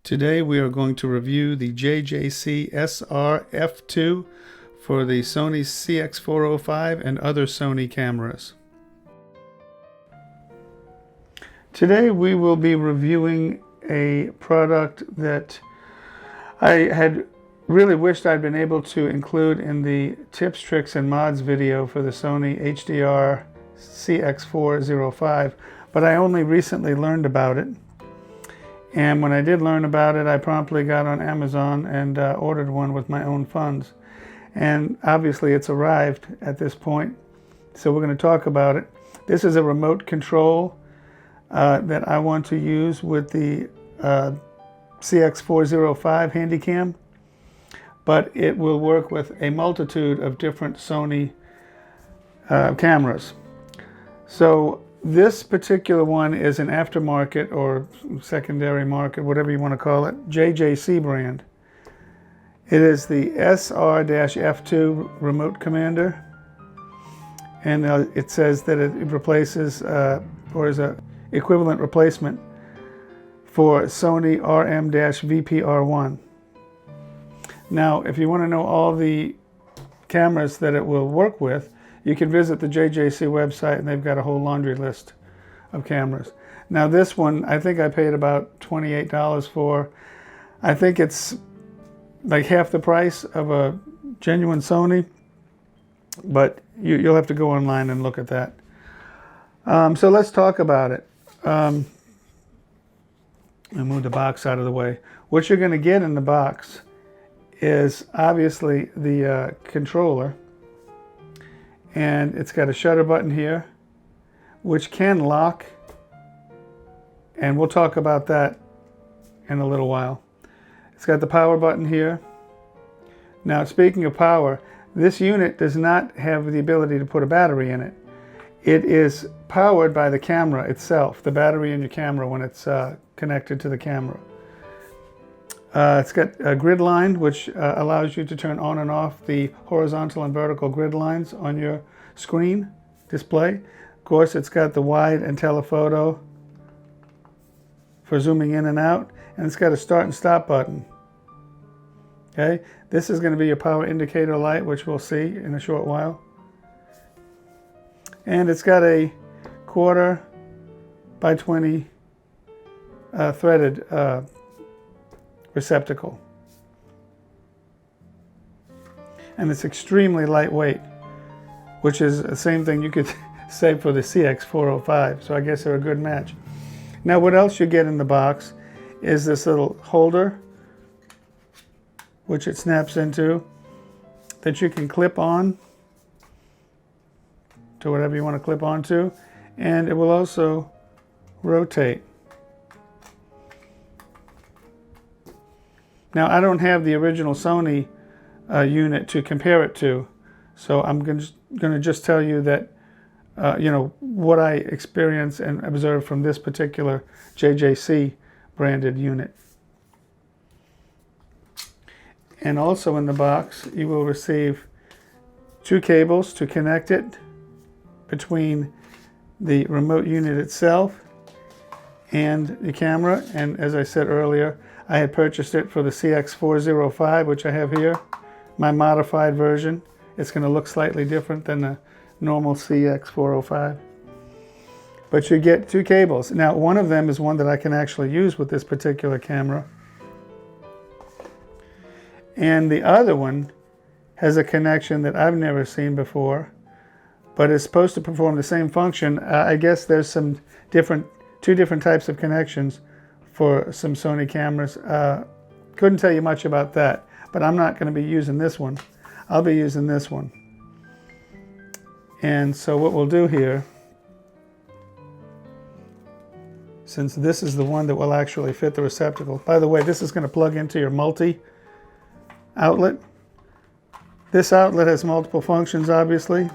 Today we are going to review the JJC SR-F2 for the Sony CX405 and other Sony cameras. Today we will be reviewing a product that I had really wished I'd been able to include in the tips, tricks, and mods video for the Sony HDR CX405, but I only recently learned about it. And when I did learn about it, I promptly got on Amazon and ordered one with my own funds. And obviously it's arrived at this point, so we're going to talk about it. This is a remote control that I want to use with the CX405 Handycam, but it will work with a multitude of different Sony cameras. So this particular one is an aftermarket or secondary market, whatever you want to call it, JJC brand. It is the SR-F2 remote commander, and it says that it replaces or is an equivalent replacement for Sony RM-VPR1. Now, if you want to know all the cameras that it will work with, you can visit the JJC website, and they've got a whole laundry list of cameras. Now this one, I think I paid about $28 for. I think it's like half the price of a genuine Sony, but you'll have to go online and look at that. So let's talk about it. I'll move the box out of the way. What you're going to get in the box is obviously the controller. And it's got a shutter button here, which can lock, and we'll talk about that in a little while. It's got the power button here. Now, speaking of power, this unit does not have the ability to put a battery in it. It is powered by the camera itself, the battery in your camera when it's connected to the camera. It's got a grid line, which allows you to turn on and off the horizontal and vertical grid lines on your screen display. Of course, it's got the wide and telephoto for zooming in and out, and it's got a start and stop button. Okay, this is going to be your power indicator light, which we'll see in a short while. And it's got a 1/4 by 20 threaded receptacle, and it's extremely lightweight, which is the same thing you could say for the CX405, so I guess they're a good match. Now, what else you get in the box is this little holder, which it snaps into, that you can clip on to whatever you want to clip onto, and it will also rotate. Now, I don't have the original Sony unit to compare it to, so I'm going to just tell you that, you know, what I experienced and observed from this particular JJC branded unit. And also in the box, you will receive 2 cables to connect it between the remote unit itself and the camera. And as I said earlier, I had purchased it for the CX405, which I have here, my modified version. It's going to look slightly different than the normal CX405. But you get 2 cables. Now, one of them is one that I can actually use with this particular camera. And the other one has a connection that I've never seen before, but it's supposed to perform the same function. I guess there's some 2 different types of connections for some Sony cameras. Couldn't tell you much about that, but I'm not going to be using this one. I'll be using this one. And so what we'll do here, since this is the one that will actually fit the receptacle. By the way, this is going to plug into your multi outlet. This outlet has multiple functions, obviously.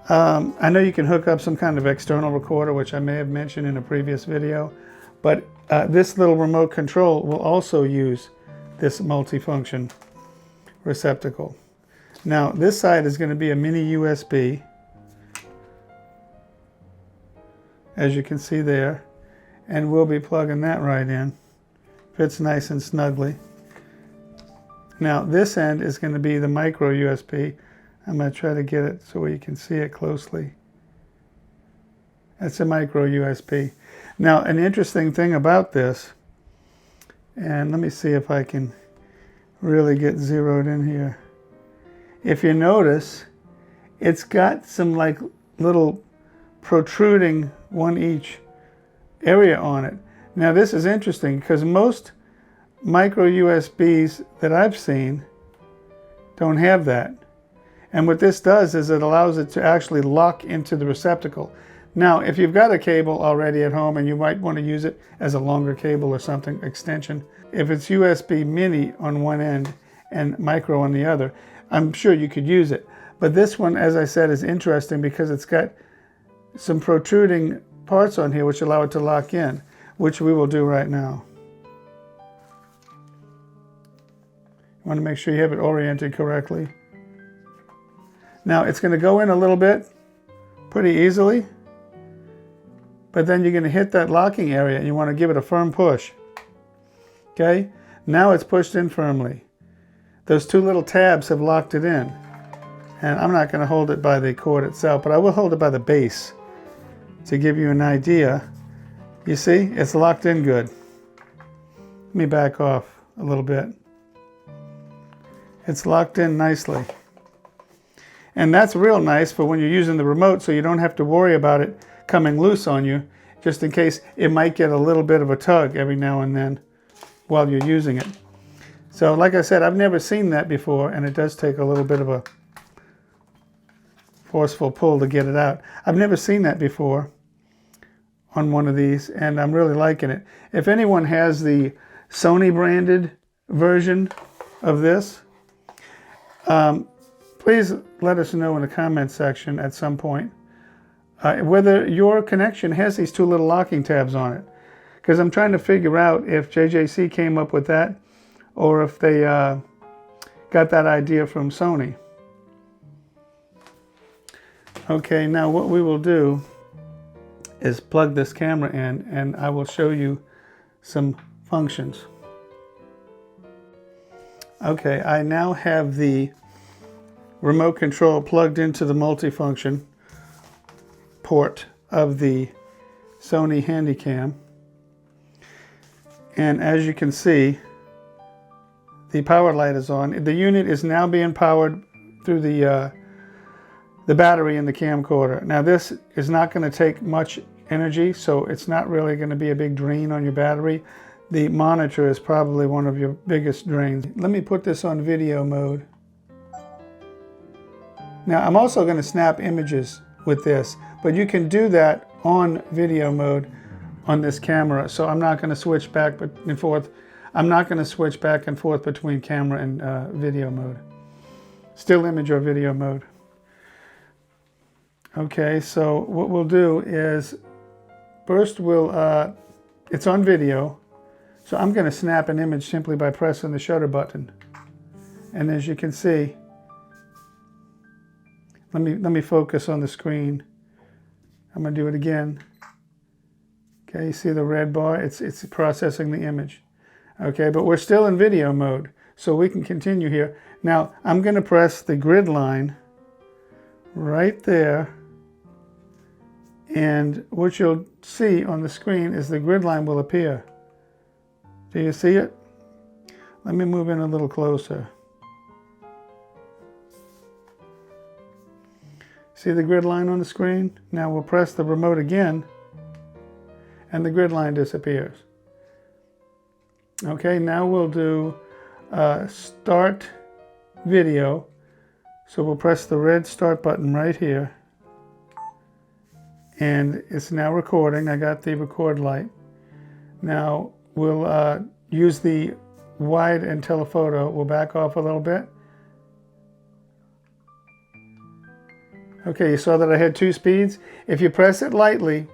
I know you can hook up some kind of external recorder, which I may have mentioned in a previous video, but this little remote control will also use this multifunction receptacle. Now, this side is going to be a mini USB, as you can see there. And we'll be plugging that right in. Fits nice and snugly. Now this end is going to be the micro USB. I'm going to try to get it so you can see it closely. That's a micro USB. Now an interesting thing about this, and let me see if I can really get zeroed in here. If you notice, it's got some like little protruding, one each area on it. Now this is interesting because most micro USBs that I've seen don't have that. And what this does is it allows it to actually lock into the receptacle. Now, if you've got a cable already at home and you might want to use it as a longer cable or something, extension, if it's USB mini on one end and micro on the other, I'm sure you could use it. But this one, as I said, is interesting because it's got some protruding parts on here which allow it to lock in, which we will do right now. You want to make sure you have it oriented correctly. Now it's going to go in a little bit, pretty easily, but then you're going to hit that locking area and you want to give it a firm push. Okay, now it's pushed in firmly. Those two little tabs have locked it in. And I'm not going to hold it by the cord itself, but I will hold it by the base to give you an idea. You see, it's locked in good. Let me back off a little bit. It's locked in nicely. And that's real nice for when you're using the remote, so you don't have to worry about it coming loose on you, just in case it might get a little bit of a tug every now and then while you're using it. So like I said, I've never seen that before, and it does take a little bit of a forceful pull to get it out. I've never seen that before on one of these, and I'm really liking it. If anyone has the Sony branded version of this, please let us know in the comment section at some point whether your connection has these two little locking tabs on it. Because I'm trying to figure out if JJC came up with that or if they got that idea from Sony. Okay, now what we will do is plug this camera in and I will show you some functions. Okay, I now have the remote control plugged into the multifunction port of the Sony Handycam. And as you can see, the power light is on. The unit is now being powered through the battery in the camcorder. Now this is not going to take much energy, so it's not really going to be a big drain on your battery. The monitor is probably one of your biggest drains. Let me put this on video mode. Now I'm also going to snap images with this, but you can do that on video mode on this camera, so I'm not going to switch back and forth. I'm not going to switch back and forth between camera and video mode. Still image or video mode. Okay, so what we'll do is first we'll, it's on video, so I'm going to snap an image simply by pressing the shutter button. And as you can see, let me focus on the screen. I'm going to do it again. Okay, you see the red bar? It's processing the image. Okay, but we're still in video mode, so we can continue here. Now, I'm going to press the grid line right there, and what you'll see on the screen is the grid line will appear. Do you see it? Let me move in a little closer. See the grid line on the screen? Now we'll press the remote again, and the grid line disappears. Okay, now we'll do start video. So we'll press the red start button right here. And it's now recording. I got the record light. Now we'll use the wide and telephoto. We'll back off a little bit. Okay, you saw that I had two speeds. If you press it lightly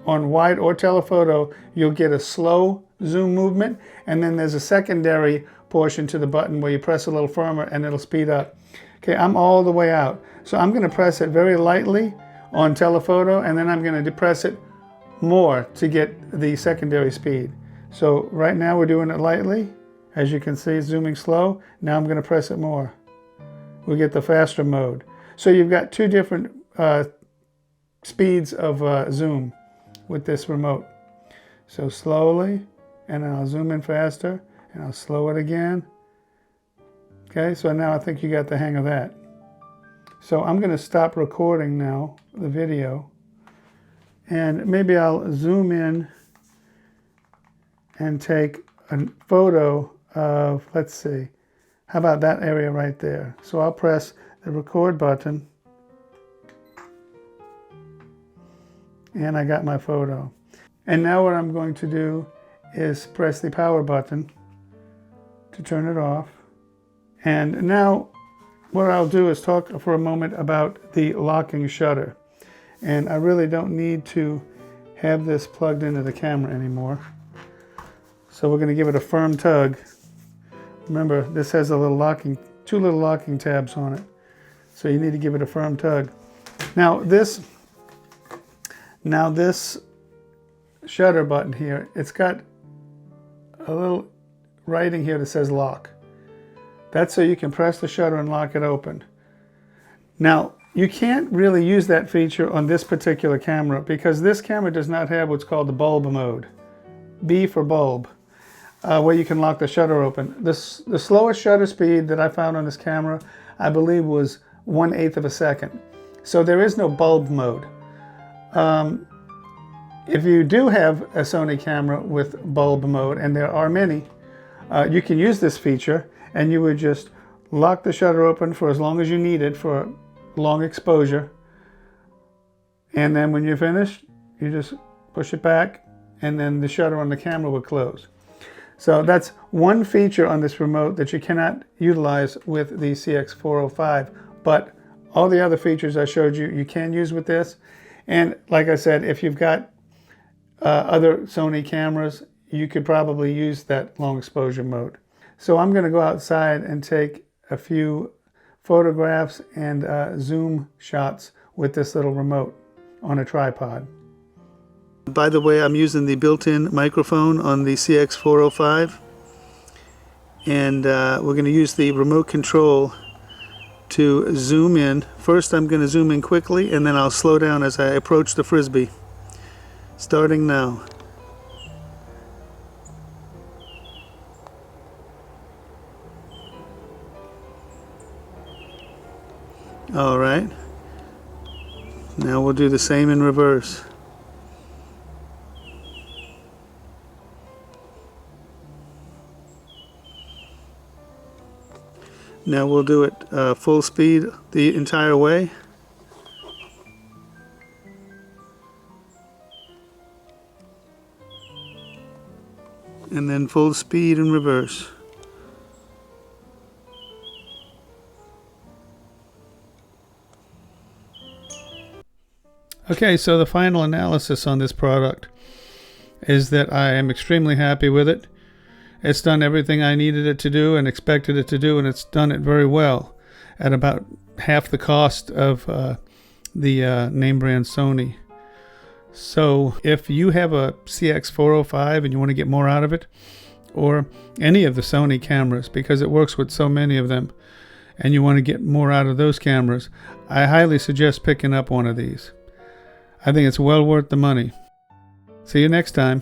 on wide or telephoto, you'll get a slow zoom movement, and then there's a secondary portion to the button where you press a little firmer and it'll speed up. Okay, I'm all the way out. So I'm going to press it very lightly on telephoto, and then I'm going to depress it more to get the secondary speed. So right now we're doing it lightly. As you can see, zooming slow. Now I'm going to press it more. We get the faster mode. So you've got two different speeds of zoom with this remote. So slowly, and then I'll zoom in faster, and I'll slow it again. Okay, so now I think you got the hang of that. So I'm going to stop recording now, the video, and maybe I'll zoom in and take a photo of, let's see, how about that area right there? So I'll press the record button, and I got my photo. And now what I'm going to do is press the power button to turn it off. And now what I'll do is talk for a moment about the locking shutter. And I really don't need to have this plugged into the camera anymore. So we're going to give it a firm tug. Remember, this has a little locking, two little locking tabs on it. So you need to give it a firm tug. Now this shutter button here, it's got a little writing here that says lock. That's so you can press the shutter and lock it open. Now, you can't really use that feature on this particular camera because this camera does not have what's called the bulb mode. B for bulb, where you can lock the shutter open. The slowest shutter speed that I found on this camera, I believe, was 1/8 of a second. So there is no bulb mode. If you do have a Sony camera with bulb mode, and there are many, you can use this feature, and you would just lock the shutter open for as long as you need it for long exposure. And then when you're finished, you just push it back, and then the shutter on the camera will close. So that's one feature on this remote that you cannot utilize with the CX405, but all the other features I showed you, you can use with this. And like I said, if you've got other Sony cameras, you could probably use that long exposure mode. So I'm going to go outside and take a few photographs and zoom shots with this little remote on a tripod. By the way, I'm using the built-in microphone on the CX405, and we're going to use the remote control to zoom in. First I'm going to zoom in quickly, and then I'll slow down as I approach the frisbee. Starting now. All right. Now we'll do the same in reverse. Now we'll do it full speed the entire way. And then full speed in reverse. Okay, so the final analysis on this product is that I am extremely happy with it. It's done everything I needed it to do and expected it to do, and it's done it very well at about half the cost of the name brand Sony. So if you have a CX405 and you want to get more out of it, or any of the Sony cameras, because it works with so many of them, and you want to get more out of those cameras, I highly suggest picking up one of these. I think it's well worth the money. See you next time.